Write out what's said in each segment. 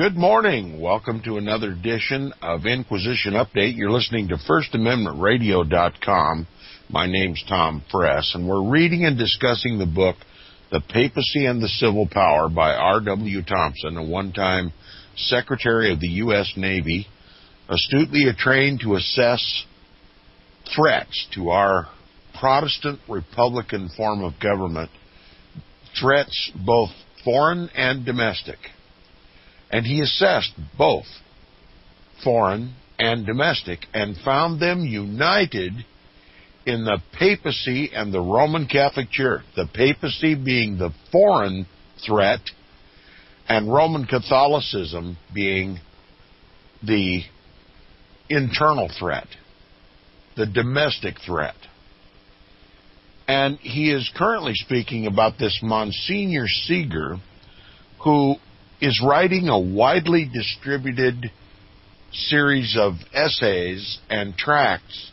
Good morning. Welcome to another edition of Inquisition Update. You're listening to FirstAmendmentRadio.com. My name's Tom Press, and we're reading and discussing the book, The Papacy and the Civil Power by R.W. Thompson, a one-time Secretary of the U.S. Navy, astutely trained to assess threats to our Protestant Republican form of government, threats both foreign and domestic. And he assessed both foreign and domestic and found them united in the papacy and the Roman Catholic Church. The papacy being the foreign threat and Roman Catholicism being the internal threat, the domestic threat. And he is currently speaking about this Monsignor Seeger, who is writing a widely distributed series of essays and tracts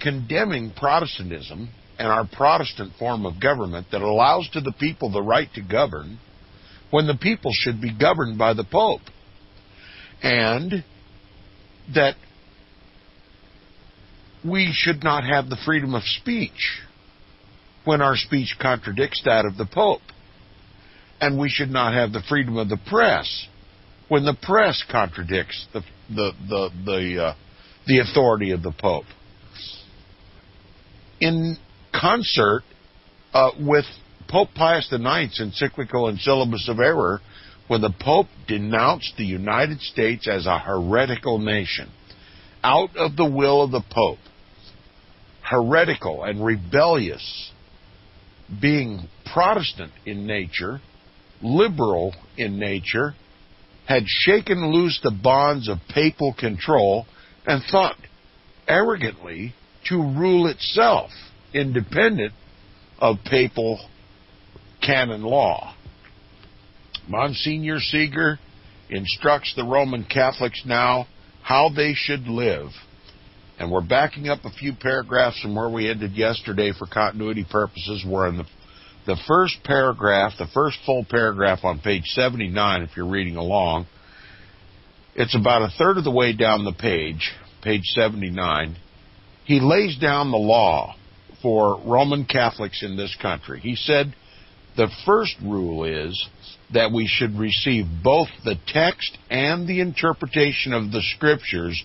condemning Protestantism and our Protestant form of government that allows to the people the right to govern when the people should be governed by the Pope, and that we should not have the freedom of speech when our speech contradicts that of the Pope. And we should not have the freedom of the press when the press contradicts the authority of the Pope. In concert with Pope Pius IX's encyclical and syllabus of error, when the Pope denounced the United States as a heretical nation, out of the will of the Pope, heretical and rebellious, being Protestant in nature, liberal in nature, had shaken loose the bonds of papal control and thought arrogantly to rule itself, independent of papal canon law. Monsignor Seeger instructs the Roman Catholics now how they should live. And we're backing up a few paragraphs from where we ended yesterday for continuity purposes. We're in the first paragraph, the first full paragraph on page 79, if you're reading along. It's about a third of the way down the page 79. He lays down the law for Roman Catholics in this country. He said the first rule is that we should receive both the text and the interpretation of the Scriptures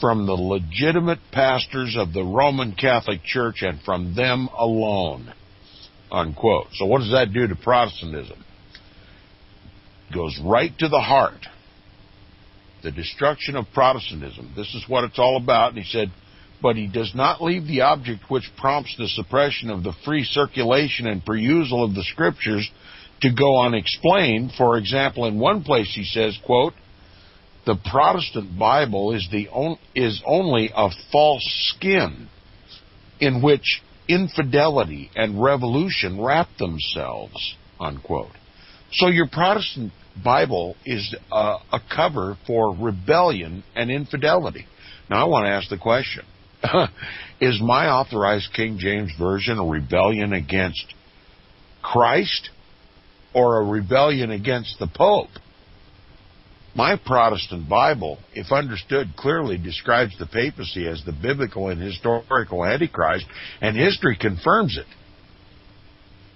from the legitimate pastors of the Roman Catholic Church and from them alone. Unquote. So what does that do to Protestantism? It goes right to the heart. The destruction of Protestantism. This is what it's all about. And he said, but he does not leave the object which prompts the suppression of the free circulation and perusal of the Scriptures to go unexplained. For example, in one place he says, quote, the Protestant Bible is only a false skin in which infidelity and revolution wrap themselves, unquote. So your Protestant Bible is a cover for rebellion and infidelity. Now I want to ask the question, is my authorized King James Version a rebellion against Christ or a rebellion against the Pope? My Protestant Bible, if understood clearly, describes the papacy as the biblical and historical Antichrist, and history confirms it.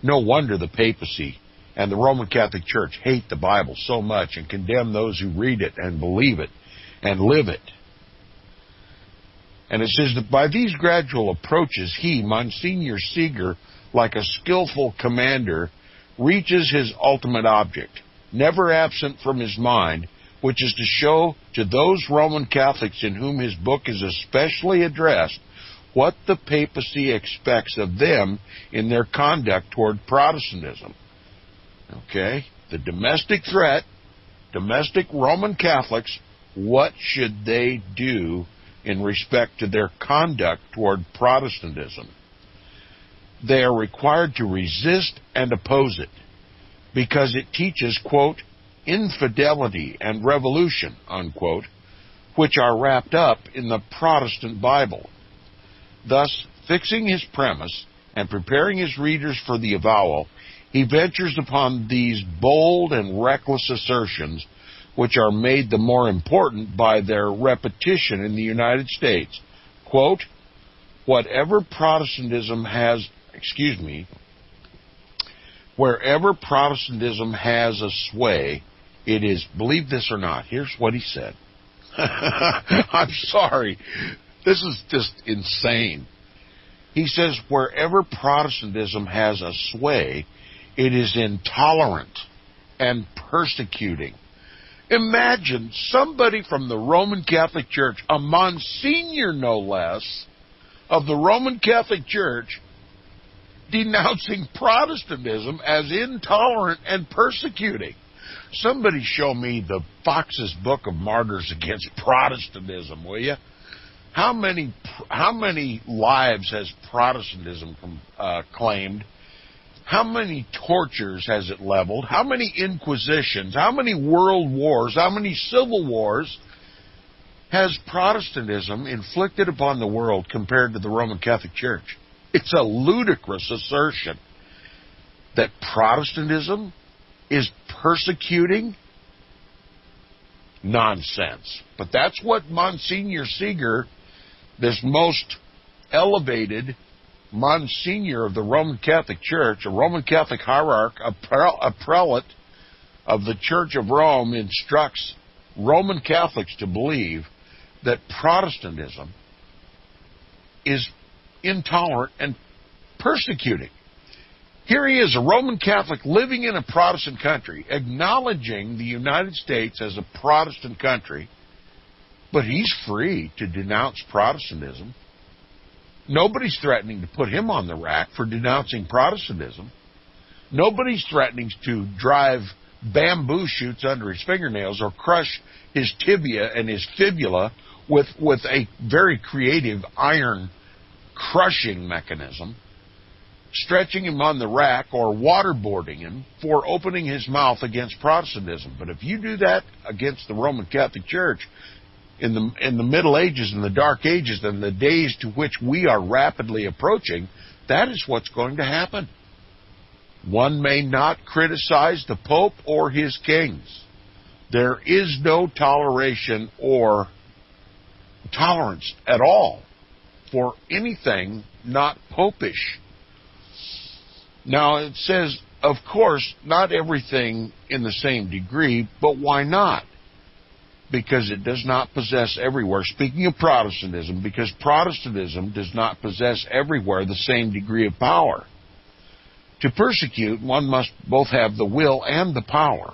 No wonder the papacy and the Roman Catholic Church hate the Bible so much and condemn those who read it and believe it and live it. And it says that by these gradual approaches, he, Monsignor Seeger, like a skillful commander, reaches his ultimate object, never absent from his mind, which is to show to those Roman Catholics in whom his book is especially addressed what the papacy expects of them in their conduct toward Protestantism. Okay? The domestic threat, domestic Roman Catholics, what should they do in respect to their conduct toward Protestantism? They are required to resist and oppose it because it teaches, quote, infidelity and revolution, unquote, which are wrapped up in the Protestant Bible. Thus, fixing his premise and preparing his readers for the avowal, he ventures upon these bold and reckless assertions which are made the more important by their repetition in the United States. Quote, wherever Protestantism has a sway, it is, believe this or not, here's what he said. I'm sorry. This is just insane. He says, wherever Protestantism has a sway, it is intolerant and persecuting. Imagine somebody from the Roman Catholic Church, a Monsignor no less, of the Roman Catholic Church, denouncing Protestantism as intolerant and persecuting. Somebody show me the Fox's Book of Martyrs against Protestantism, will you? How many lives has Protestantism claimed? How many tortures has it leveled? How many inquisitions? How many world wars? How many civil wars has Protestantism inflicted upon the world compared to the Roman Catholic Church? It's a ludicrous assertion that Protestantism is persecuting. Nonsense. But that's what Monsignor Seeger, this most elevated Monsignor of the Roman Catholic Church, a Roman Catholic hierarch, a prelate of the Church of Rome, instructs Roman Catholics to believe that Protestantism is intolerant and persecuting. Here he is, a Roman Catholic living in a Protestant country, acknowledging the United States as a Protestant country, but he's free to denounce Protestantism. Nobody's threatening to put him on the rack for denouncing Protestantism. Nobody's threatening to drive bamboo shoots under his fingernails or crush his tibia and his fibula with a very creative iron crushing mechanism, stretching him on the rack or waterboarding him for opening his mouth against Protestantism. But if you do that against the Roman Catholic Church in the Middle Ages and the Dark Ages and the days to which we are rapidly approaching, that is what's going to happen. One may not criticize the Pope or his kings. There is no toleration or tolerance at all for anything not popish. Now, it says, of course, not everything in the same degree, but why not? Because it does not possess everywhere. Speaking of Protestantism, because Protestantism does not possess everywhere the same degree of power. To persecute, one must both have the will and the power.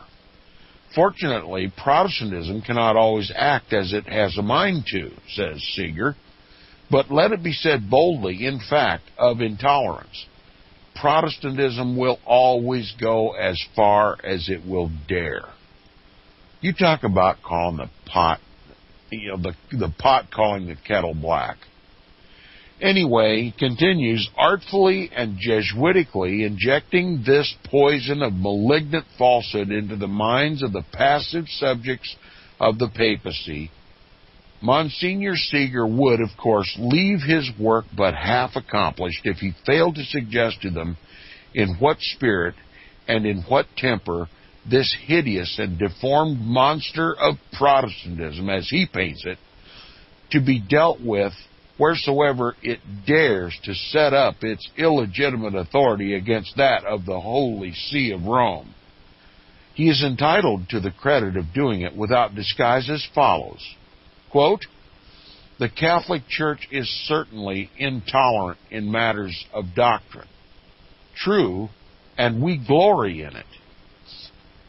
Fortunately, Protestantism cannot always act as it has a mind to, says Seeger. But let it be said boldly, in fact, of intolerance. Protestantism will always go as far as it will dare. You talk about calling the pot, the pot calling the kettle black. Anyway, he continues, artfully and Jesuitically injecting this poison of malignant falsehood into the minds of the passive subjects of the papacy, Monsignor Seeger would, of course, leave his work but half accomplished if he failed to suggest to them in what spirit and in what temper this hideous and deformed monster of Protestantism, as he paints it, to be dealt with wheresoever it dares to set up its illegitimate authority against that of the Holy See of Rome. He is entitled to the credit of doing it without disguise as follows. Quote, the Catholic Church is certainly intolerant in matters of doctrine. True, and we glory in it.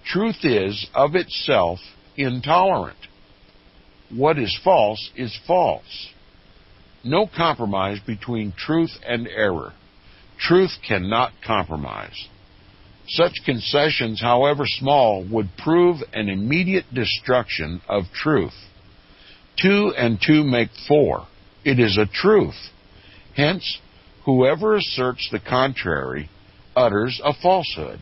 Truth is, of itself, intolerant. What is false is false. No compromise between truth and error. Truth cannot compromise. Such concessions, however small, would prove an immediate destruction of truth. 2 and 2 make 4. It is a truth. Hence, whoever asserts the contrary utters a falsehood.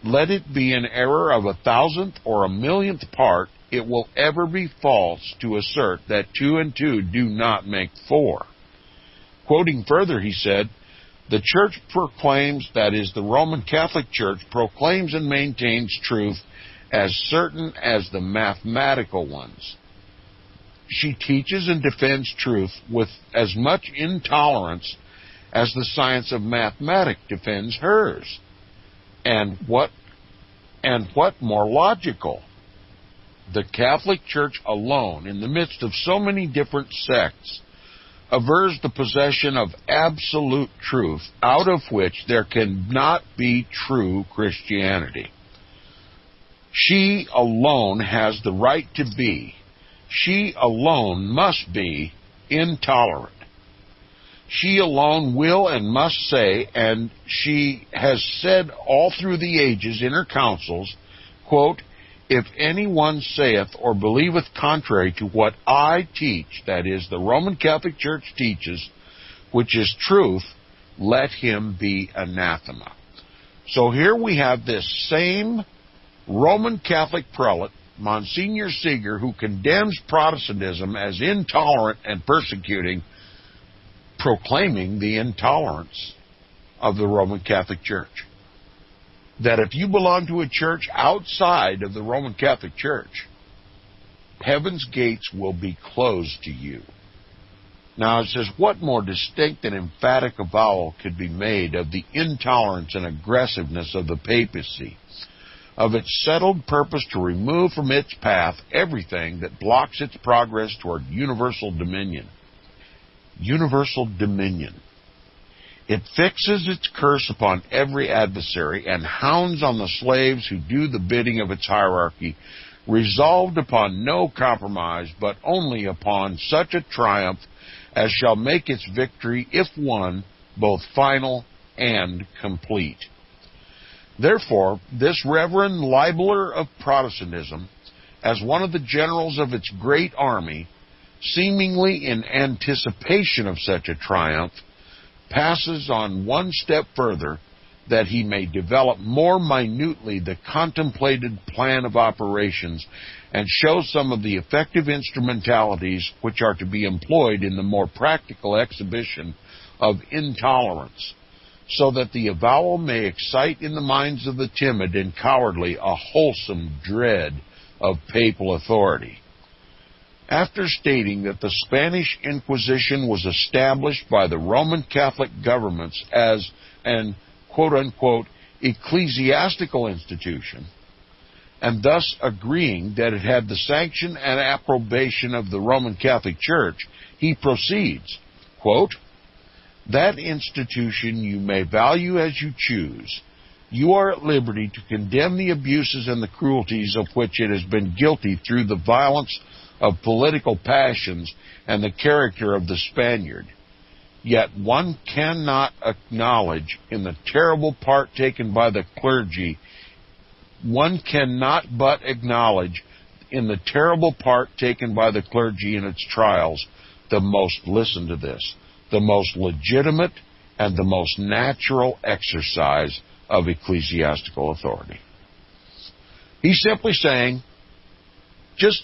Let it be an error of 1,000th or 1,000,000th part, it will ever be false to assert that 2 and 2 do not make 4. Quoting further, he said, the Church proclaims, that is, the Roman Catholic Church proclaims and maintains truth as certain as the mathematical ones. She teaches and defends truth with as much intolerance as the science of mathematics defends hers. And what more logical? The Catholic Church alone, in the midst of so many different sects, avers the possession of absolute truth, out of which there cannot be true Christianity. She alone has the right to be. She alone must be intolerant. She alone will and must say, and she has said all through the ages in her councils, quote, "If anyone saith or believeth contrary to what I teach," that is, the Roman Catholic Church teaches, which is truth, let him be anathema. So here we have this same Roman Catholic prelate, Monsignor Seeger, who condemns Protestantism as intolerant and persecuting, proclaiming the intolerance of the Roman Catholic Church. That if you belong to a church outside of the Roman Catholic Church, heaven's gates will be closed to you. Now it says, what more distinct and emphatic avowal could be made of the intolerance and aggressiveness of the papacy, of its settled purpose to remove from its path everything that blocks its progress toward universal dominion. Universal dominion. It fixes its curse upon every adversary and hounds on the slaves who do the bidding of its hierarchy, resolved upon no compromise, but only upon such a triumph as shall make its victory, if won, both final and complete. Therefore, this reverend libeler of Protestantism, as one of the generals of its great army, seemingly in anticipation of such a triumph, passes on one step further, that he may develop more minutely the contemplated plan of operations and show some of the effective instrumentalities which are to be employed in the more practical exhibition of intolerance, so that the avowal may excite in the minds of the timid and cowardly a wholesome dread of papal authority. After stating that the Spanish Inquisition was established by the Roman Catholic governments as an quote-unquote ecclesiastical institution, and thus agreeing that it had the sanction and approbation of the Roman Catholic Church, he proceeds, quote, "That institution you may value as you choose. You are at liberty to condemn the abuses and the cruelties of which it has been guilty through the violence of political passions and the character of the Spaniard. Yet one cannot acknowledge in the terrible part taken by the clergy, in its trials, the most, listen to this, the most legitimate and the most natural exercise of ecclesiastical authority." He's simply saying, just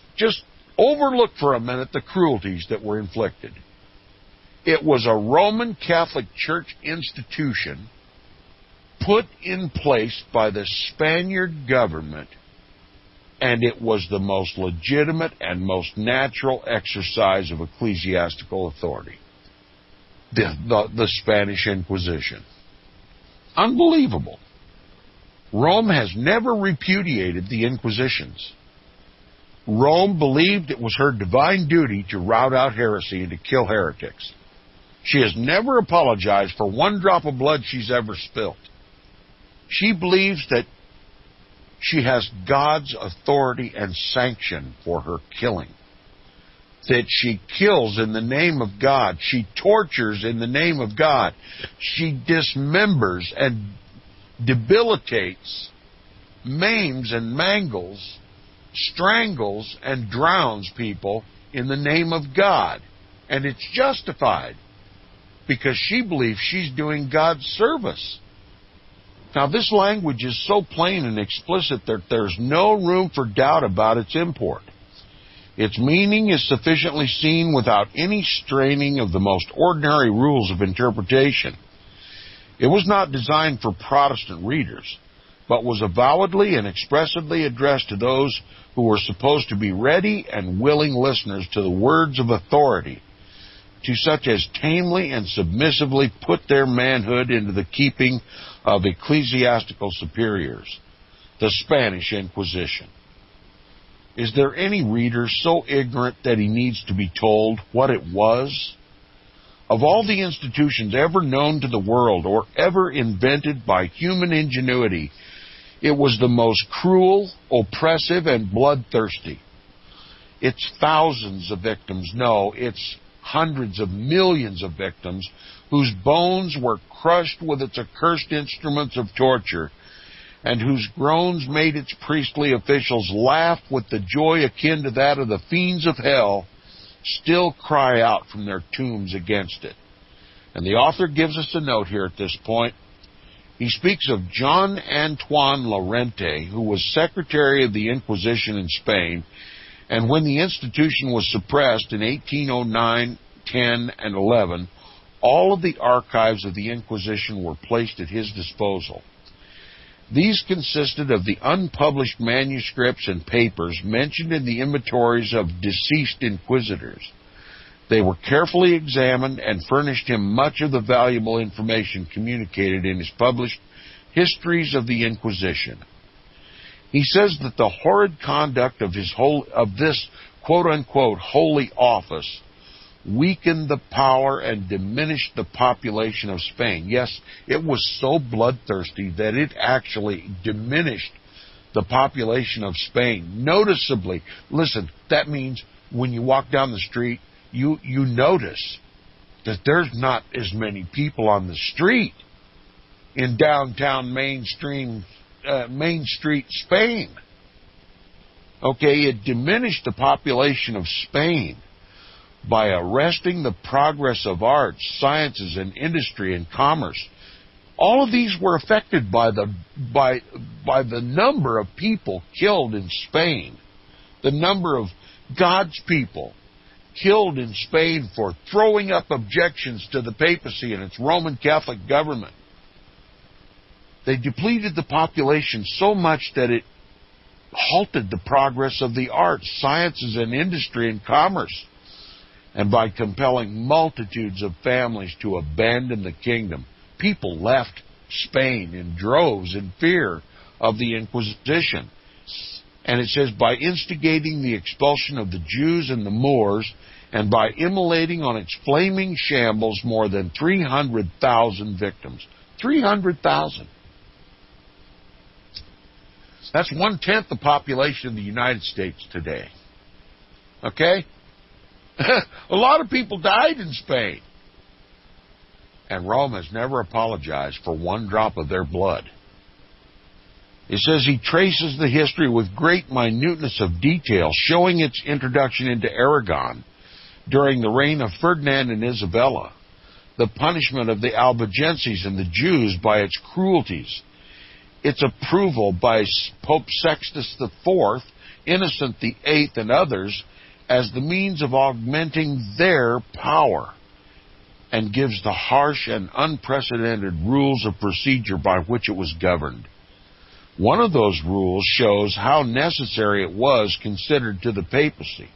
overlook for a minute the cruelties that were inflicted. It was a Roman Catholic Church institution put in place by the Spaniard government, and it was the most legitimate and most natural exercise of ecclesiastical authority. The Spanish Inquisition. Unbelievable. Rome has never repudiated the Inquisitions. Rome believed it was her divine duty to rout out heresy and to kill heretics. She has never apologized for one drop of blood she's ever spilt. She believes that she has God's authority and sanction for her killing. That she kills in the name of God. She tortures in the name of God. She dismembers and debilitates, maims and mangles, strangles and drowns people in the name of God. And it's justified because she believes she's doing God's service. Now, this language is so plain and explicit that there's no room for doubt about its import. Its meaning is sufficiently seen without any straining of the most ordinary rules of interpretation. It was not designed for Protestant readers, but was avowedly and expressly addressed to those who were supposed to be ready and willing listeners to the words of authority, to such as tamely and submissively put their manhood into the keeping of ecclesiastical superiors, the Spanish Inquisition. Is there any reader so ignorant that he needs to be told what it was? Of all the institutions ever known to the world or ever invented by human ingenuity, it was the most cruel, oppressive, and bloodthirsty. Its thousands of victims, no, its hundreds of millions of victims, whose bones were crushed with its accursed instruments of torture, and whose groans made its priestly officials laugh with the joy akin to that of the fiends of hell, still cry out from their tombs against it. And the author gives us a note here at this point. He speaks of John Antoine Lorente, who was Secretary of the Inquisition in Spain, and when the institution was suppressed in 1809, 10, and 11, all of the archives of the Inquisition were placed at his disposal. These consisted of the unpublished manuscripts and papers mentioned in the inventories of deceased inquisitors. They were carefully examined and furnished him much of the valuable information communicated in his published Histories of the Inquisition. He says that the horrid conduct of this quote-unquote holy office weakened the power and diminished the population of Spain. Yes, it was so bloodthirsty that it actually diminished the population of Spain noticeably. Listen, that means when you walk down the street, you notice that there's not as many people on the street in downtown Main Street, Spain. Okay, it diminished the population of Spain by arresting the progress of arts, sciences, and industry and commerce. All of these were affected by the number of people killed in Spain, the number of God's people killed in Spain for throwing up objections to the papacy and its Roman Catholic government. They depleted the population so much that it halted the progress of the arts, sciences, and industry and commerce. And by compelling multitudes of families to abandon the kingdom, people left Spain in droves in fear of the Inquisition. And it says, by instigating the expulsion of the Jews and the Moors, and by immolating on its flaming shambles more than 300,000 victims. 300,000. That's 1/10 the population of the United States today. Okay? A lot of people died in Spain. And Rome has never apologized for one drop of their blood. It says he traces the history with great minuteness of detail, showing its introduction into Aragon during the reign of Ferdinand and Isabella, the punishment of the Albigenses and the Jews by its cruelties, its approval by Pope Sextus IV, Innocent VIII, and others as the means of augmenting their power, and gives the harsh and unprecedented rules of procedure by which it was governed. One of those rules shows how necessary it was considered to the papacy,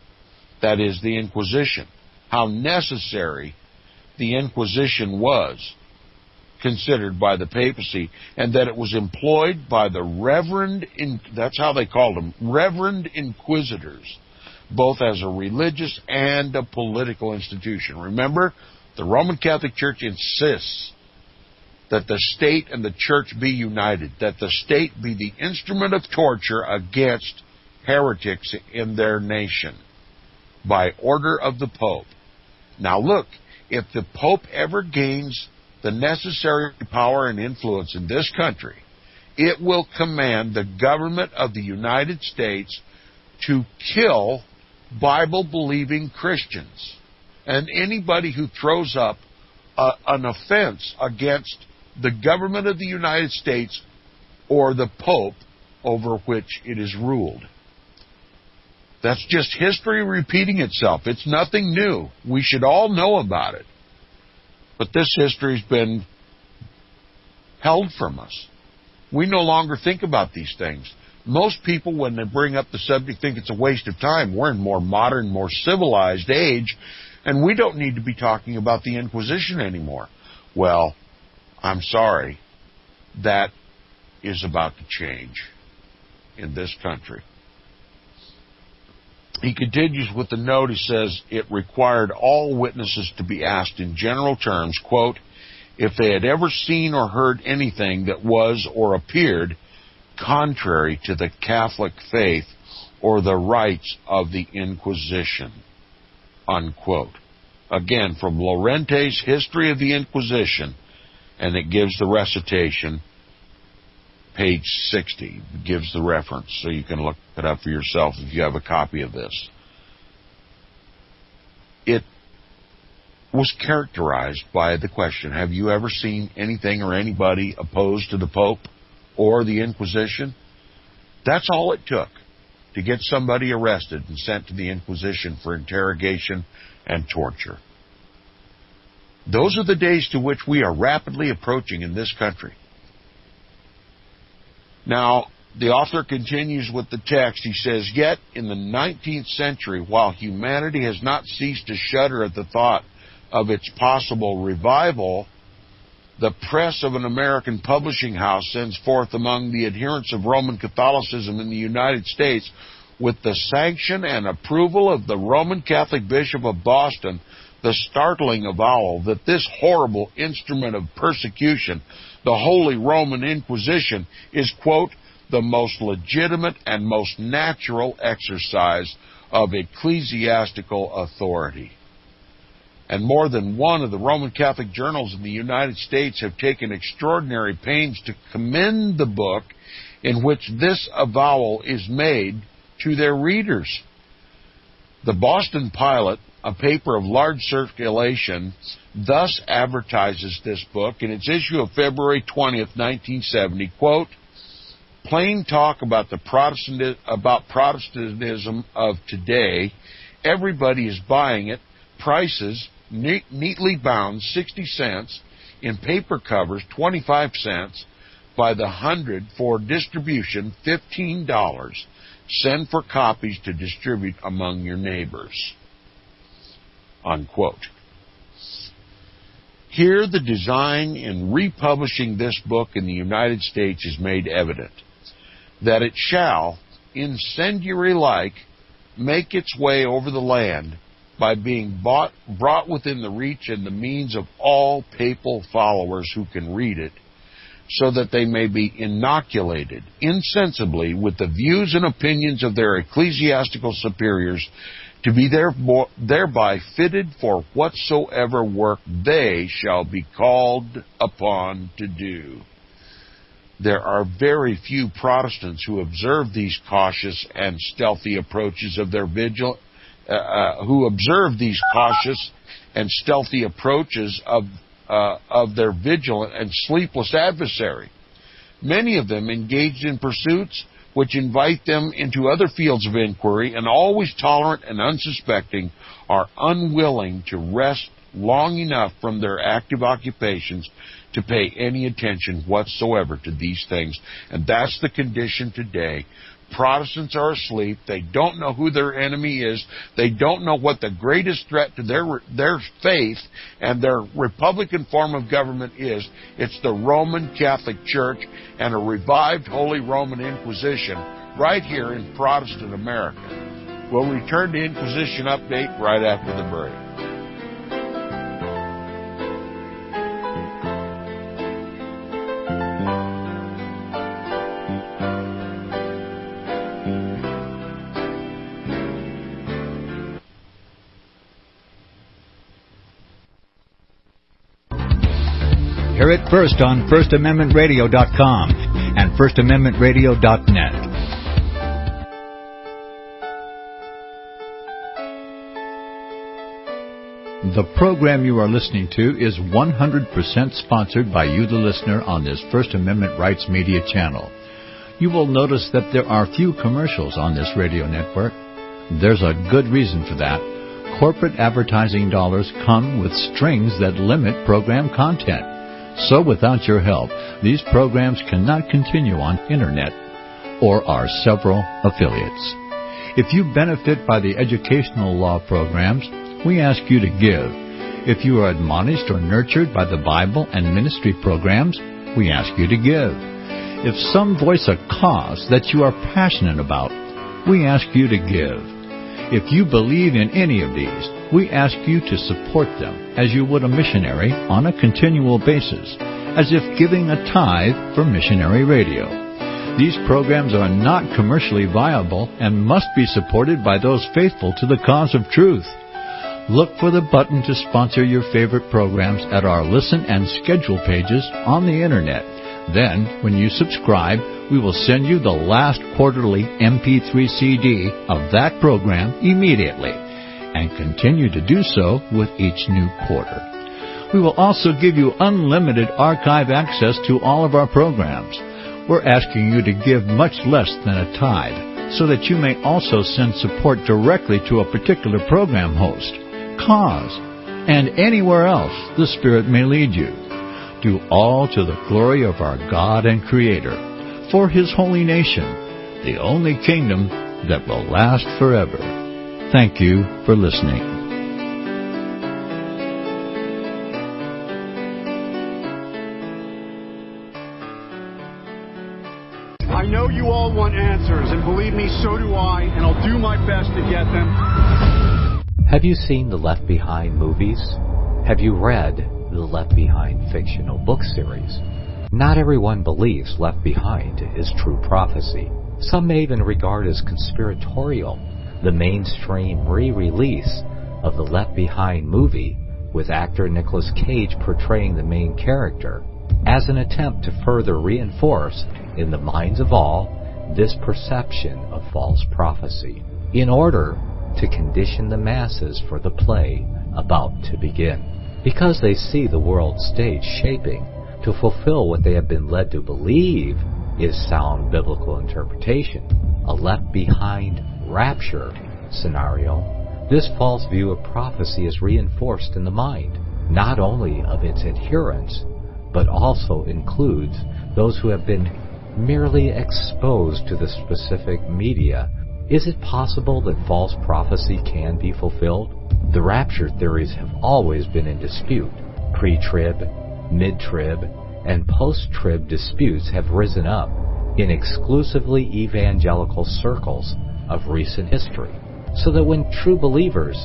that is, the Inquisition, how necessary the Inquisition was considered by the papacy, and that it was employed by the that's how they called them, reverend inquisitors, both as a religious and a political institution. Remember, the Roman Catholic Church insists that the state and the church be united, that the state be the instrument of torture against heretics in their nation by order of the Pope. Now look, if the Pope ever gains the necessary power and influence in this country, it will command the government of the United States to kill Bible-believing Christians and anybody who throws up an offense against the government of the United States or the Pope over which it is ruled. That's just history repeating itself. It's nothing new. We should all know about it. But this history's been held from us. We no longer think about these things. Most people, when they bring up the subject, think it's a waste of time. We're in more modern, more civilized age, and we don't need to be talking about the Inquisition anymore. Well, I'm sorry. That is about to change in this country. He continues with the note. He says, it required all witnesses to be asked in general terms, quote, if they had ever seen or heard anything that was or appeared contrary to the Catholic faith or the rights of the Inquisition, unquote. Again, from Llorente's History of the Inquisition, and it gives the recitation, page 60, gives the reference, so you can look it up for yourself if you have a copy of this. It was characterized by the question, have you ever seen anything or anybody opposed to the Pope or the Inquisition? That's all it took to get somebody arrested and sent to the Inquisition for interrogation and torture. Those are the days to which we are rapidly approaching in this country. Now, the author continues with the text. He says, yet in the 19th century, while humanity has not ceased to shudder at the thought of its possible revival, the press of an American publishing house sends forth among the adherents of Roman Catholicism in the United States, with the sanction and approval of the Roman Catholic Bishop of Boston, the startling avowal that this horrible instrument of persecution, the Holy Roman Inquisition, is, quote, the most legitimate and most natural exercise of ecclesiastical authority. And more than one of the Roman Catholic journals in the United States have taken extraordinary pains to commend the book in which this avowal is made to their readers. The Boston Pilot, a paper of large circulation, thus advertises this book in its issue of February 20th, 1970, quote, plain talk about Protestantism of today. Everybody is buying it. Prices, neatly bound, 60 cents. In paper covers, 25 cents. By the hundred for distribution, $15. Send for copies to distribute among your neighbors. Unquote. Here, the design in republishing this book in the United States is made evident, that it shall, incendiary-like, make its way over the land by being brought within the reach and the means of all papal followers who can read it, so that they may be inoculated insensibly with the views and opinions of their ecclesiastical superiors, to be thereby fitted for whatsoever work they shall be called upon to do. There are very few Protestants who observe these cautious and stealthy approaches of their vigil, of their vigilant and sleepless adversary. Many of them engaged in pursuits which invite them into other fields of inquiry, and always tolerant and unsuspecting, are unwilling to rest long enough from their active occupations to pay any attention whatsoever to these things. And that's the condition today. Protestants are asleep. They don't know who their enemy is. They don't know what the greatest threat to their faith and their Republican form of government is. It's the Roman Catholic Church and a revived Holy Roman Inquisition right here in Protestant America. We'll return to Inquisition Update right after the break. Hear it first on FirstAmendmentRadio.com and FirstAmendmentRadio.net. The program you are listening to is 100% sponsored by you, the listener, on this First Amendment Rights Media channel. You will notice that there are few commercials on this radio network. There's a good reason for that. Corporate advertising dollars come with strings that limit program content. So without your help, these programs cannot continue on Internet or our several affiliates. If you benefit by the educational law programs, we ask you to give. If you are admonished or nurtured by the Bible and ministry programs, we ask you to give. If some voice a cause that you are passionate about, we ask you to give. If you believe in any of these, we ask you to support them as you would a missionary on a continual basis, as if giving a tithe for missionary radio. These programs are not commercially viable and must be supported by those faithful to the cause of truth. Look for the button to sponsor your favorite programs at our listen and schedule pages on the Internet. Then, when you subscribe, we will send you the last quarterly MP3 CD of that program immediately, and continue to do so with each new quarter. We will also give you unlimited archive access to all of our programs. We're asking you to give much less than a tithe, so that you may also send support directly to a particular program host, cause, and anywhere else the Spirit may lead you. Do all to the glory of our God and Creator, for His holy nation, the only kingdom that will last forever. Thank you for listening. I know you all want answers, and believe me, so do I, and I'll do my best to get them. Have you seen the Left Behind movies? Have you read the Left Behind fictional book series? Not everyone believes Left Behind is true prophecy. Some may even regard as conspiratorial the mainstream re-release of the Left Behind movie with actor Nicolas Cage portraying the main character as an attempt to further reinforce in the minds of all this perception of false prophecy in order to condition the masses for the play about to begin. Because they see the world stage shaping to fulfill what they have been led to believe is sound biblical interpretation, a left behind rapture scenario, this false view of prophecy is reinforced in the mind, not only of its adherents, but also includes those who have been merely exposed to the specific media. Is it possible that false prophecy can be fulfilled? The rapture theories have always been in dispute. Pre-trib, mid-trib, and post-trib disputes have risen up in exclusively evangelical circles of recent history, so that when true believers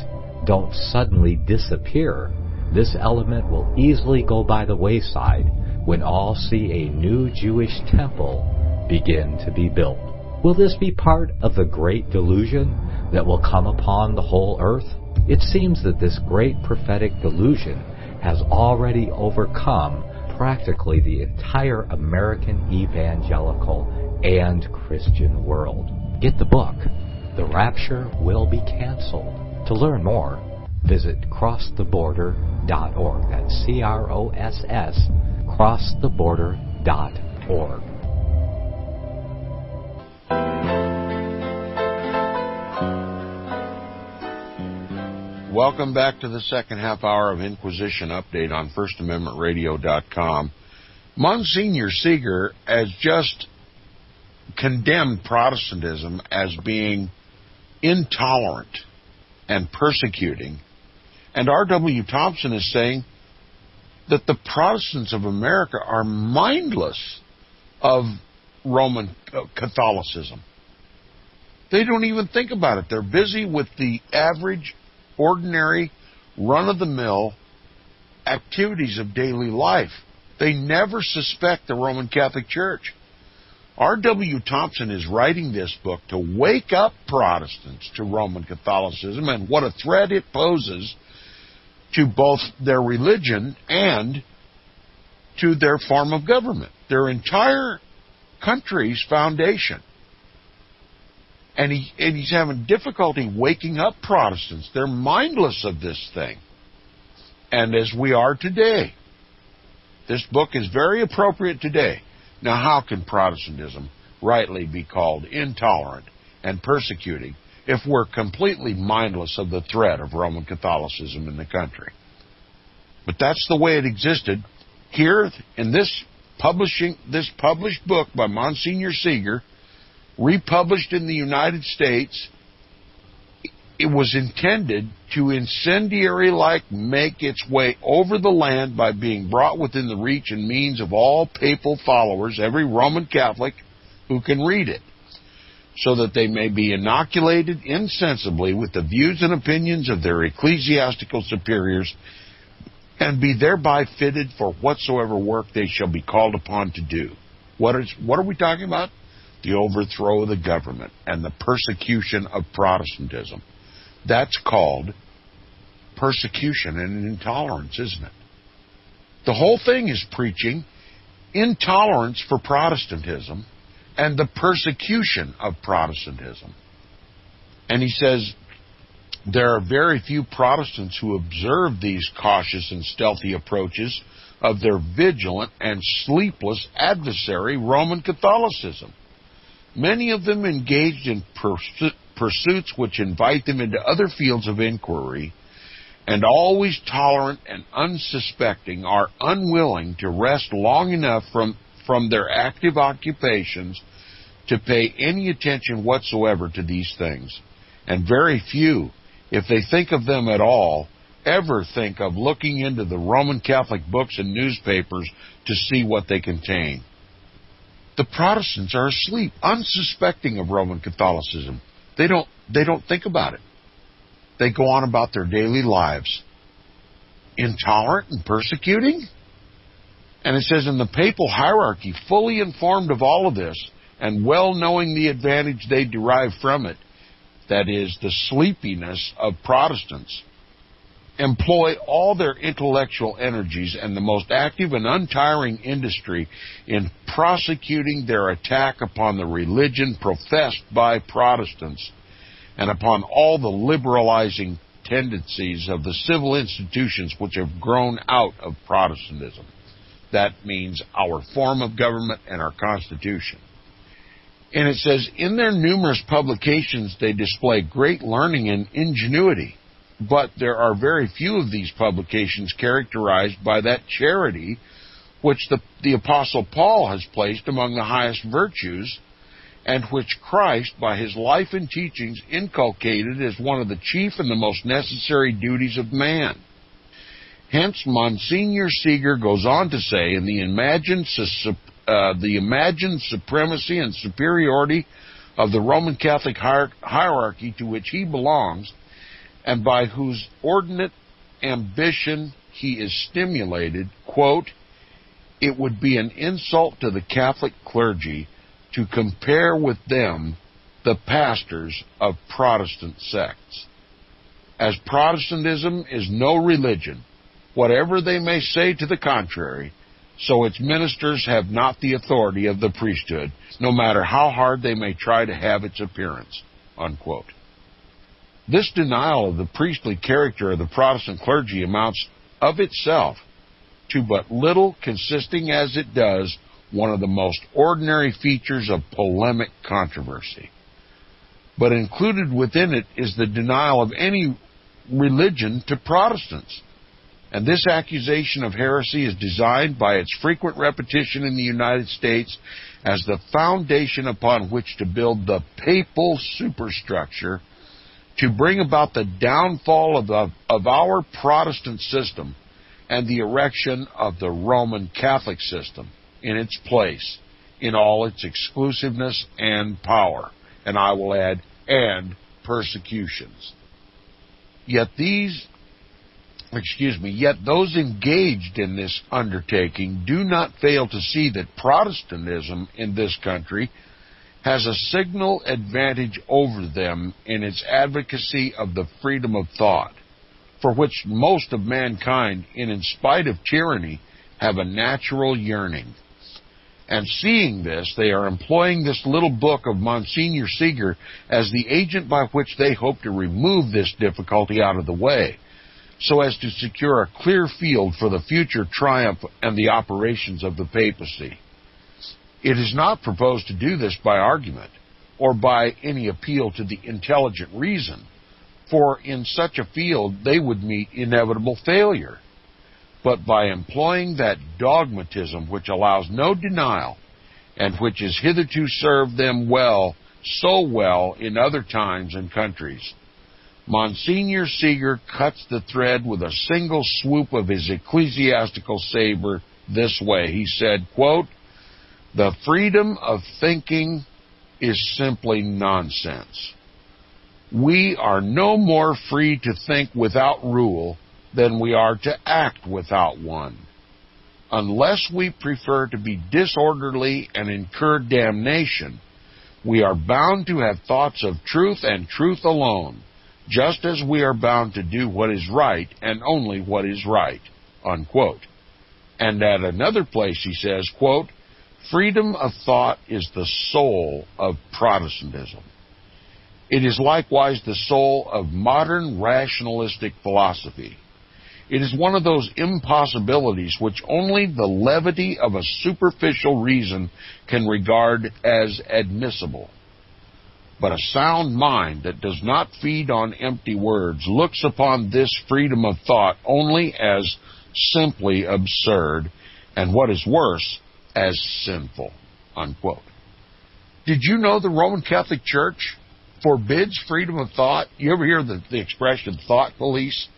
don't suddenly disappear, this element will easily go by the wayside when all see a new Jewish temple begin to be built. Will this be part of the great delusion that will come upon the whole earth? It seems that this great prophetic delusion has already overcome practically the entire American evangelical and Christian world. Get the book, The Rapture Will Be Canceled. To learn more, visit crosstheborder.org. That's CROSS, crosstheborder.org. Welcome back to the second half hour of Inquisition Update on FirstAmendmentRadio.com. Monsignor Seeger has just condemned Protestantism as being intolerant and persecuting. And R.W. Thompson is saying that the Protestants of America are mindless of Roman Catholicism. They don't even think about it. They're busy with the average, ordinary, run-of-the-mill activities of daily life. They never suspect the Roman Catholic Church. R.W. Thompson is writing this book to wake up Protestants to Roman Catholicism and what a threat it poses to both their religion and to their form of government, their entire country's foundation. And he's having difficulty waking up Protestants. They're mindless of this thing. And as we are today, this book is very appropriate today. Now, how can Protestantism rightly be called intolerant and persecuting if we're completely mindless of the threat of Roman Catholicism in the country? But that's the way it existed Here, in this published book by Monsignor Seeger, republished in the United States, it was intended to incendiary-like make its way over the land by being brought within the reach and means of all papal followers, every Roman Catholic who can read it, so that they may be inoculated insensibly with the views and opinions of their ecclesiastical superiors and be thereby fitted for whatsoever work they shall be called upon to do. What are we talking about? The overthrow of the government and the persecution of Protestantism. That's called persecution and intolerance, isn't it? The whole thing is preaching intolerance for Protestantism and the persecution of Protestantism. And he says, there are very few Protestants who observe these cautious and stealthy approaches of their vigilant and sleepless adversary, Roman Catholicism. Many of them engaged in pursuits which invite them into other fields of inquiry, and always tolerant and unsuspecting, are unwilling to rest long enough from their active occupations to pay any attention whatsoever to these things. And very few, if they think of them at all, ever think of looking into the Roman Catholic books and newspapers to see what they contain. The Protestants are asleep, unsuspecting of Roman Catholicism. They don't think about it. They go on about their daily lives. Intolerant and persecuting? And it says, in the papal hierarchy, fully informed of all of this, and well knowing the advantage they derive from it, that is, the sleepiness of Protestants, employ all their intellectual energies and the most active and untiring industry in prosecuting their attack upon the religion professed by Protestants and upon all the liberalizing tendencies of the civil institutions which have grown out of Protestantism. That means our form of government and our Constitution. And it says, in their numerous publications they display great learning and ingenuity, but there are very few of these publications characterized by that charity which the Apostle Paul has placed among the highest virtues, and which Christ, by his life and teachings, inculcated as one of the chief and the most necessary duties of man. Hence, Monsignor Seeger goes on to say, in the imagined supremacy and superiority of the Roman Catholic hierarchy to which he belongs, and by whose ordinate ambition he is stimulated, quote, it would be an insult to the Catholic clergy to compare with them the pastors of Protestant sects. As Protestantism is no religion, whatever they may say to the contrary, so its ministers have not the authority of the priesthood, no matter how hard they may try to have its appearance, unquote. This denial of the priestly character of the Protestant clergy amounts of itself to but little, consisting as it does one of the most ordinary features of polemic controversy. But included within it is the denial of any religion to Protestants. And this accusation of heresy is designed by its frequent repetition in the United States as the foundation upon which to build the papal superstructure to bring about the downfall of our Protestant system and the erection of the Roman Catholic system in its place, in all its exclusiveness and power. And I will add, and persecutions. Yet those engaged in this undertaking do not fail to see that Protestantism in this country has a signal advantage over them in its advocacy of the freedom of thought, for which most of mankind, in spite of tyranny, have a natural yearning. And seeing this, they are employing this little book of Monsignor Seeger as the agent by which they hope to remove this difficulty out of the way, so as to secure a clear field for the future triumph and the operations of the papacy. It is not proposed to do this by argument or by any appeal to the intelligent reason, for in such a field they would meet inevitable failure. but by employing that dogmatism which allows no denial and which has hitherto served them well, so well in other times and countries. Monsignor Seeger cuts the thread with a single swoop of his ecclesiastical saber this way. He said, quote, "The freedom of thinking is simply nonsense. We are no more free to think without rule than we are to act without one. Unless we prefer to be disorderly and incur damnation, we are bound to have thoughts of truth and truth alone, just as we are bound to do what is right and only what is right," unquote. And at another place he says, quote, "Freedom of thought is the soul of Protestantism. It is likewise the soul of modern rationalistic philosophy. It is one of those impossibilities which only the levity of a superficial reason can regard as admissible. But a sound mind that does not feed on empty words looks upon this freedom of thought only as simply absurd, and what is worse, as sinful," unquote. Did you know the Roman Catholic Church forbids freedom of thought? You ever hear the expression thought police?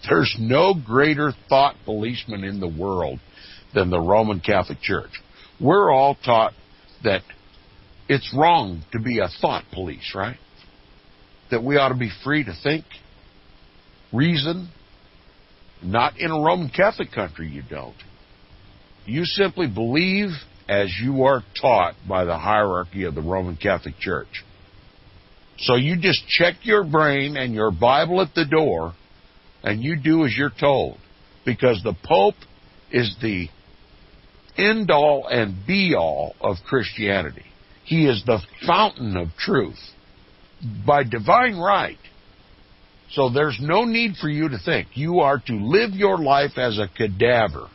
There's no greater thought policeman in the world than the Roman Catholic Church. We're all taught that it's wrong to be a thought police, right? That we ought to be free to think, reason. Not in a Roman Catholic country, you don't. You simply believe as you are taught by the hierarchy of the Roman Catholic Church. So you just check your brain and your Bible at the door, and you do as you're told, because the Pope is the end-all and be-all of Christianity. He is the fountain of truth by divine right. So there's no need for you to think. You are to live your life as a cadaver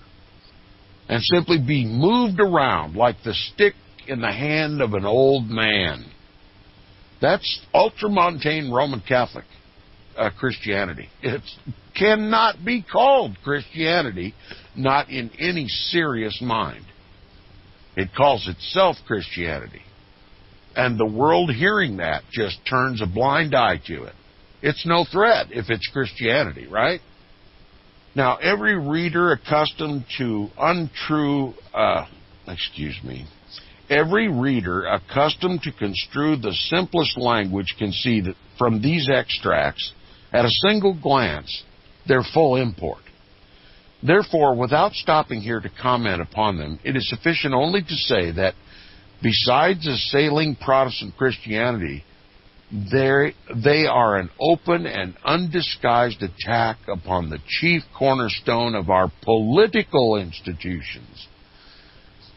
and simply be moved around like the stick in the hand of an old man. That's ultramontane Roman Catholic Christianity. It cannot be called Christianity, not in any serious mind. It calls itself Christianity. And the world hearing that just turns a blind eye to it. It's no threat if it's Christianity, right? Now, every reader accustomed to every reader accustomed to construe the simplest language can see that from these extracts, at a single glance, their full import. Therefore, without stopping here to comment upon them, it is sufficient only to say that besides assailing Protestant Christianity, they are an open and undisguised attack upon the chief cornerstone of our political institutions.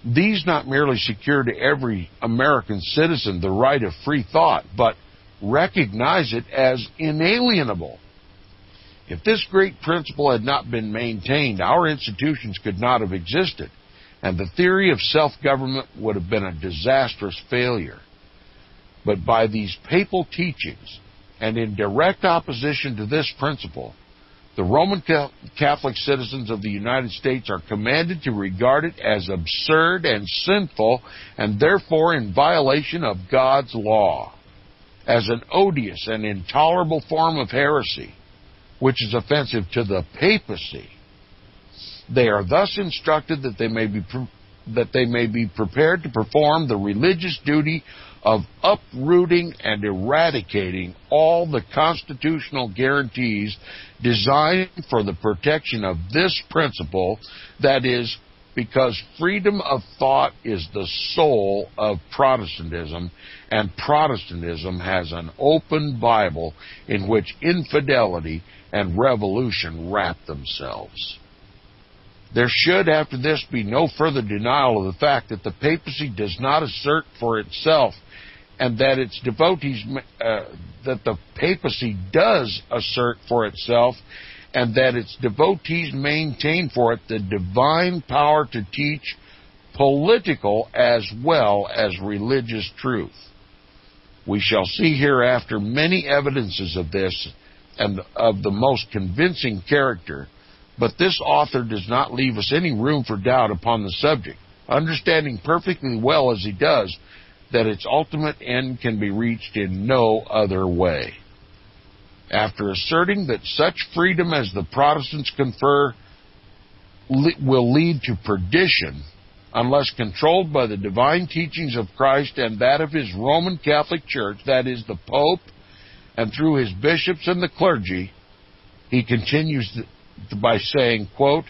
These not merely secure to every American citizen the right of free thought, but recognize it as inalienable. If this great principle had not been maintained, our institutions could not have existed, and the theory of self-government would have been a disastrous failure. But by these papal teachings, and in direct opposition to this principle, the Roman Catholic citizens of the United States are commanded to regard it as absurd and sinful, and therefore in violation of God's law, as an odious and intolerable form of heresy, which is offensive to the papacy. They are thus instructed that they may be prepared to perform the religious duty of uprooting and eradicating all the constitutional guarantees designed for the protection of this principle, that is, because freedom of thought is the soul of Protestantism, and Protestantism has an open Bible in which infidelity and revolution wrap themselves. There should, after this, be no further denial of the fact that the papacy does not assert for itself, and that its devotees, that the papacy does assert for itself, and that its devotees maintain for it the divine power to teach political as well as religious truth. We shall see hereafter many evidences of this, and of the most convincing character, But this author does not leave us any room for doubt upon the subject, understanding perfectly well as he does that its ultimate end can be reached in no other way. After asserting that such freedom as the Protestants confer will lead to perdition unless controlled by the divine teachings of Christ and that of his Roman Catholic Church, that is, the Pope, and through his bishops and the clergy, he continues by saying, quote,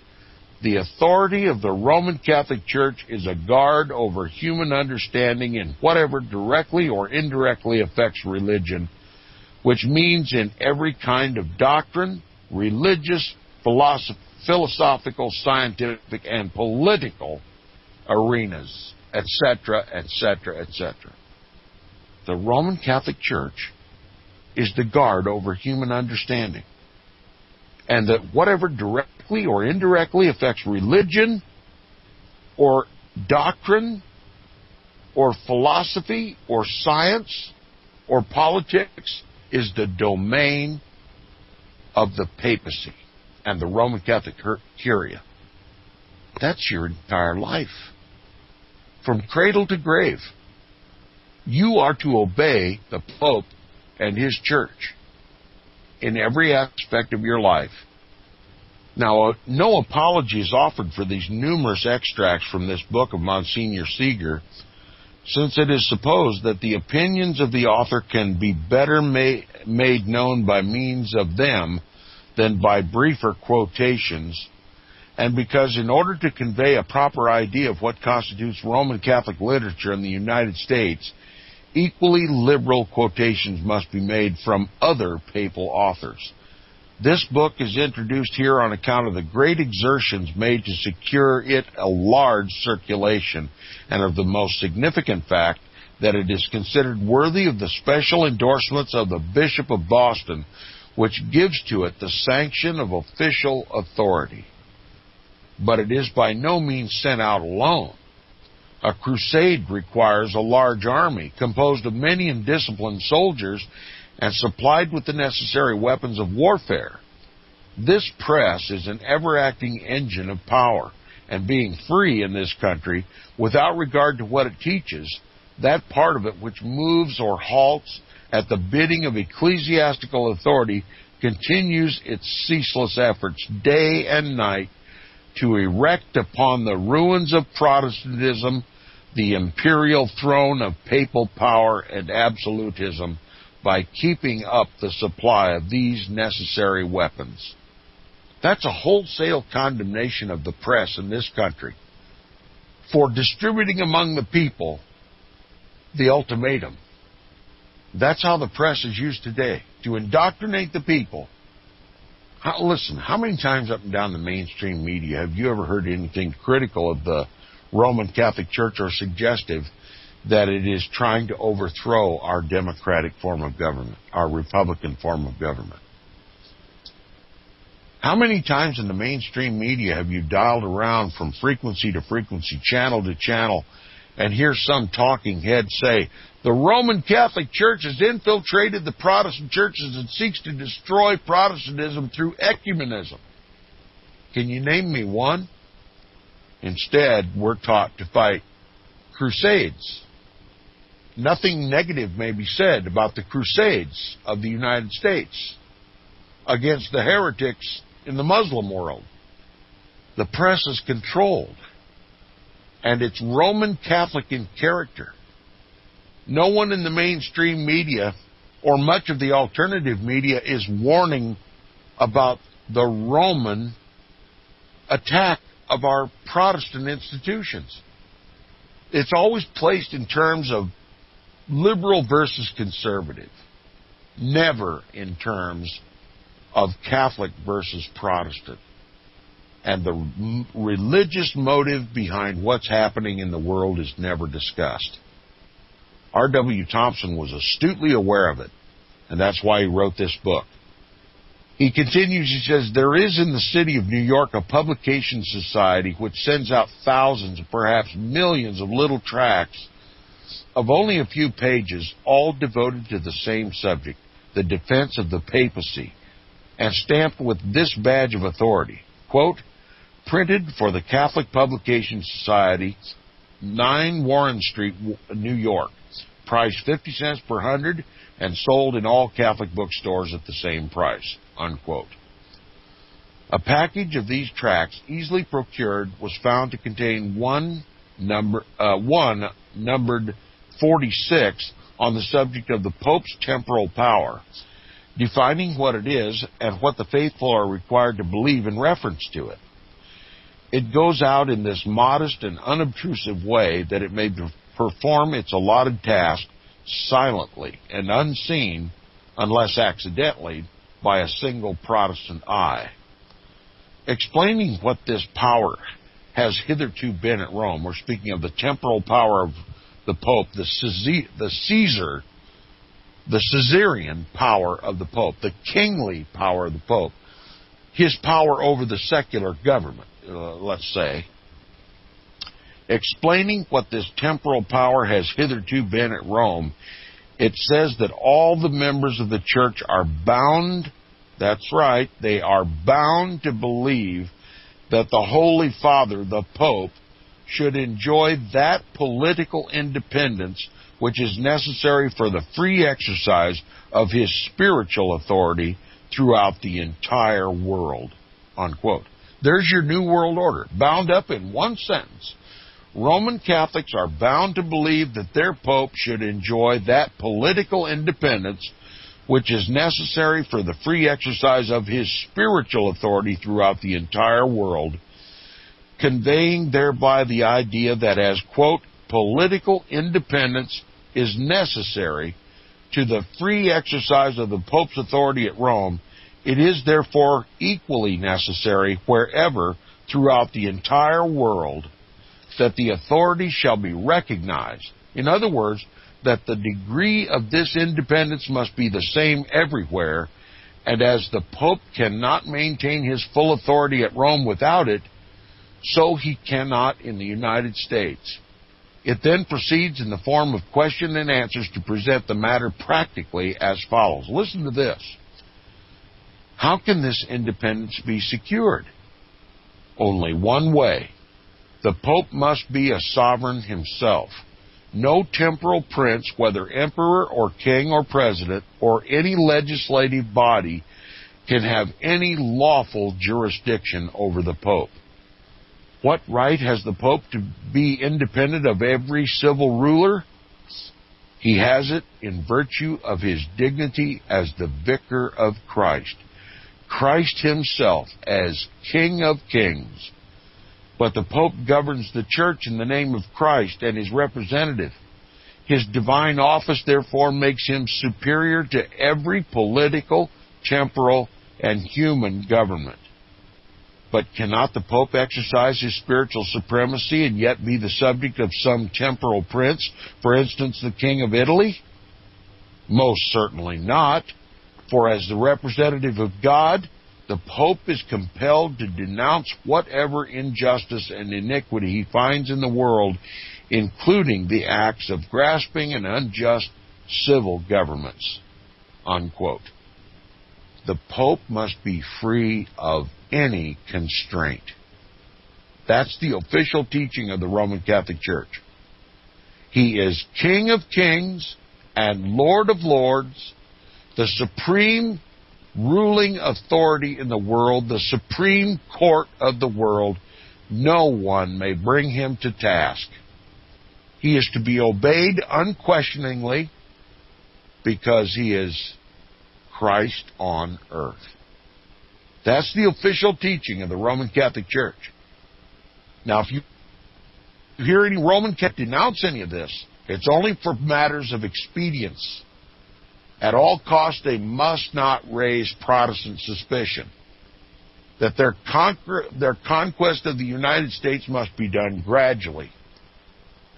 "The authority of the Roman Catholic Church is a guard over human understanding in whatever directly or indirectly affects religion, which means in every kind of doctrine, religious, philosophical, scientific, and political arenas," etc., etc., etc. The Roman Catholic Church is the guard over human understanding, and that whatever directly or indirectly affects religion or doctrine or philosophy or science or politics is the domain of the papacy and the Roman Catholic Curia. That's your entire life. From cradle to grave, you are to obey the Pope and his church in every aspect of your life. Now, no apology is offered for these numerous extracts from this book of Monsignor Seeger, since it is supposed that the opinions of the author can be better made known by means of them than by briefer quotations, and because in order to convey a proper idea of what constitutes Roman Catholic literature in the United States, equally liberal quotations must be made from other papal authors. This book is introduced here on account of the great exertions made to secure it a large circulation, and of the most significant fact that it is considered worthy of the special endorsements of the Bishop of Boston, which gives to it the sanction of official authority. But it is by no means sent out alone. A crusade requires a large army, composed of many and disciplined soldiers, and supplied with the necessary weapons of warfare. This press is an ever-acting engine of power, and being free in this country, without regard to what it teaches, that part of it which moves or halts at the bidding of ecclesiastical authority continues its ceaseless efforts day and night to erect upon the ruins of Protestantism the imperial throne of papal power and absolutism by keeping up the supply of these necessary weapons. That's a wholesale condemnation of the press in this country for distributing among the people the ultimatum. That's how the press is used today, to indoctrinate the people. Listen, how many times up and down the mainstream media have you ever heard anything critical of the Roman Catholic Church or suggestive that it is trying to overthrow our democratic form of government, our republican form of government? How many times in the mainstream media have you dialed around from frequency to frequency, channel to channel, and hear some talking head say, the Roman Catholic Church has infiltrated the Protestant churches and seeks to destroy Protestantism through ecumenism? Can you name me one? Instead, we're taught to fight crusades. Nothing negative may be said about the crusades of the United States against the heretics in the Muslim world. The press is controlled, and it's Roman Catholic in character. No one in the mainstream media or much of the alternative media is warning about the Roman attack of our Protestant institutions. It's always placed in terms of liberal versus conservative, never in terms of Catholic versus Protestant. And the religious motive behind what's happening in the world is never discussed. R.W. Thompson was astutely aware of it, and that's why he wrote this book. He continues, he says, there is in the city of New York a publication society which sends out thousands, perhaps millions of little tracts of only a few pages, all devoted to the same subject, the defense of the papacy, and stamped with this badge of authority. quote, printed for the Catholic Publication Society, 9 Warren Street, New York, price 50 cents per 100, and sold in all Catholic bookstores at the same price, unquote. A package of these tracts, easily procured, was found to contain one numbered 46 on the subject of the Pope's temporal power, defining what it is and what the faithful are required to believe in reference to it. It goes out in this modest and unobtrusive way that it may perform its allotted task silently and unseen, unless accidentally, by a single Protestant eye. Explaining what this power has hitherto been at Rome, we're speaking of the temporal power of the Pope, the Caesarian power of the Pope, the kingly power of the Pope, his power over the secular government, let's say. Explaining what this temporal power has hitherto been at Rome, it says that all the members of the church are bound, that's right, they are bound to believe that the Holy Father, the Pope, should enjoy that political independence which is necessary for the free exercise of his spiritual authority throughout the entire world, unquote. There's your New World Order, bound up in one sentence. Roman Catholics are bound to believe that their Pope should enjoy that political independence which is necessary for the free exercise of his spiritual authority throughout the entire world, conveying thereby the idea that as, quote, political independence is necessary to the free exercise of the Pope's authority at Rome, it is therefore equally necessary wherever throughout the entire world that the authority shall be recognized. In other words, that the degree of this independence must be the same everywhere, and as the Pope cannot maintain his full authority at Rome without it, so he cannot in the United States. It then proceeds in the form of question and answers to present the matter practically as follows. Listen to this. How can this independence be secured? Only one way. The Pope must be a sovereign himself. No temporal prince, whether emperor or king or president, or any legislative body, can have any lawful jurisdiction over the Pope. What right has the Pope to be independent of every civil ruler? He has it in virtue of his dignity as the vicar of Christ. Christ himself as King of Kings. But the Pope governs the Church in the name of Christ and his representative. His divine office, therefore, makes him superior to every political, temporal, and human government. But cannot the Pope exercise his spiritual supremacy and yet be the subject of some temporal prince, for instance, the King of Italy? Most certainly not, for as the representative of God, the Pope is compelled to denounce whatever injustice and iniquity he finds in the world, including the acts of grasping and unjust civil governments, unquote. The Pope must be free of any constraint. That's the official teaching of the Roman Catholic Church. He is King of Kings and Lord of Lords, the supreme ruling authority in the world, the supreme court of the world. No one may bring him to task. He is to be obeyed unquestioningly because he is Christ on earth. That's the official teaching of the Roman Catholic Church. Now, if you hear any Roman Catholic denounce any of this, it's only for matters of expedience. At all costs, they must not raise Protestant suspicion. That their conquest of the United States must be done gradually.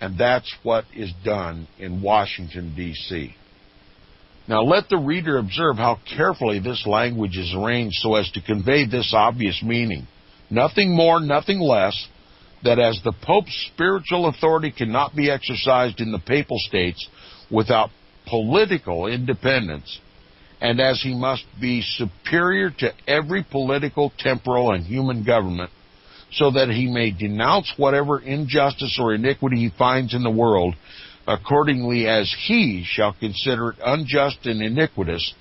And that's what is done in Washington, D.C. Now, let the reader observe how carefully this language is arranged so as to convey this obvious meaning. Nothing more, nothing less, that as the Pope's spiritual authority cannot be exercised in the Papal States without political independence, and as he must be superior to every political, temporal, and human government, so that he may denounce whatever injustice or iniquity he finds in the world, accordingly as he shall consider it unjust and iniquitous.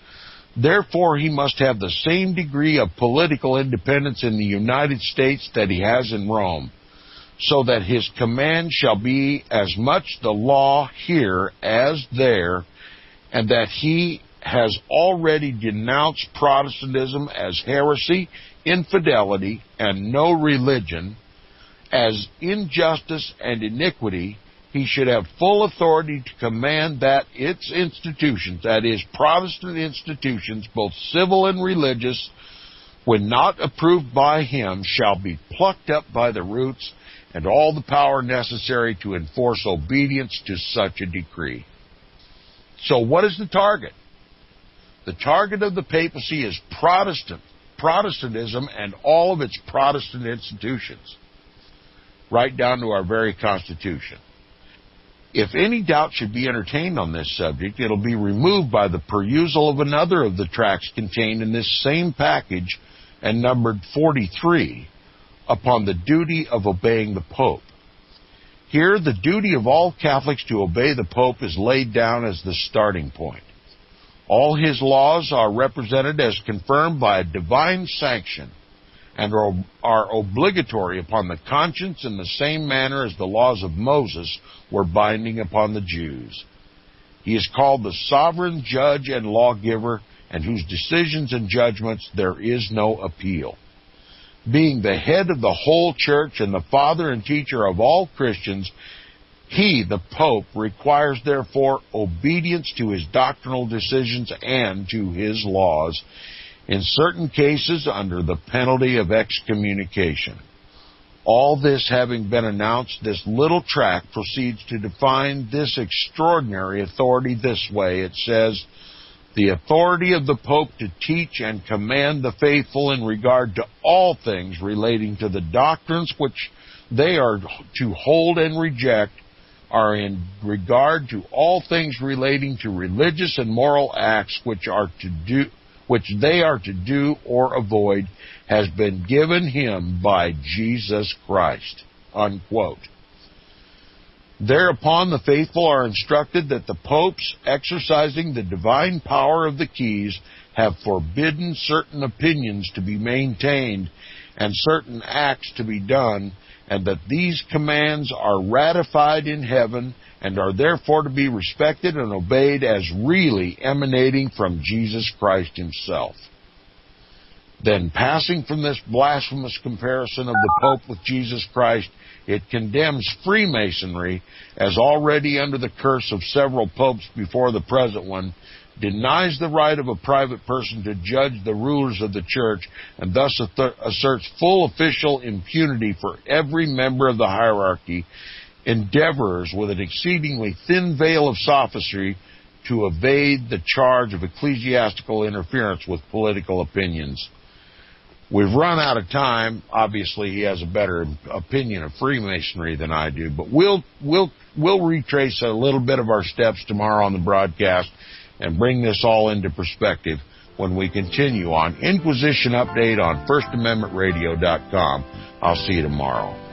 Therefore he must have the same degree of political independence in the United States that he has in Rome, so that his command shall be as much the law here as there, and that he has already denounced Protestantism as heresy, infidelity, and no religion, as injustice and iniquity. He should have full authority to command that its institutions, that is, Protestant institutions, both civil and religious, when not approved by him, shall be plucked up by the roots, and all the power necessary to enforce obedience to such a decree. So what is the target? The target of the papacy is Protestantism and all of its Protestant institutions, right down to our very Constitution. If any doubt should be entertained on this subject, it'll be removed by the perusal of another of the tracts contained in this same package and numbered 43, upon the duty of obeying the Pope. Here, the duty of all Catholics to obey the Pope is laid down as the starting point. All his laws are represented as confirmed by a divine sanction, and are obligatory upon the conscience in the same manner as the laws of Moses were binding upon the Jews. He is called the sovereign judge and lawgiver, and whose decisions and judgments there is no appeal. Being the head of the whole church and the father and teacher of all Christians, he, the Pope, requires therefore obedience to his doctrinal decisions and to his laws, in certain cases under the penalty of excommunication. All this having been announced, this little tract proceeds to define this extraordinary authority this way. It says, the authority of the Pope to teach and command the faithful in regard to all things relating to the doctrines which they are to hold and reject, are in regard to all things relating to religious and moral acts which they are to do or avoid, has been given him by Jesus Christ." Unquote. Thereupon the faithful are instructed that the popes, exercising the divine power of the keys, have forbidden certain opinions to be maintained and certain acts to be done, and that these commands are ratified in heaven and are therefore to be respected and obeyed as really emanating from Jesus Christ himself. Then, passing from this blasphemous comparison of the Pope with Jesus Christ, it condemns Freemasonry, as already under the curse of several popes before the present one, denies the right of a private person to judge the rulers of the church, and thus asserts full official impunity for every member of the hierarchy, endeavors with an exceedingly thin veil of sophistry to evade the charge of ecclesiastical interference with political opinions. We've run out of time. Obviously, he has a better opinion of Freemasonry than I do, but we'll retrace a little bit of our steps tomorrow on the broadcast and bring this all into perspective when we continue on Inquisition Update on FirstAmendmentRadio.com. I'll see you tomorrow.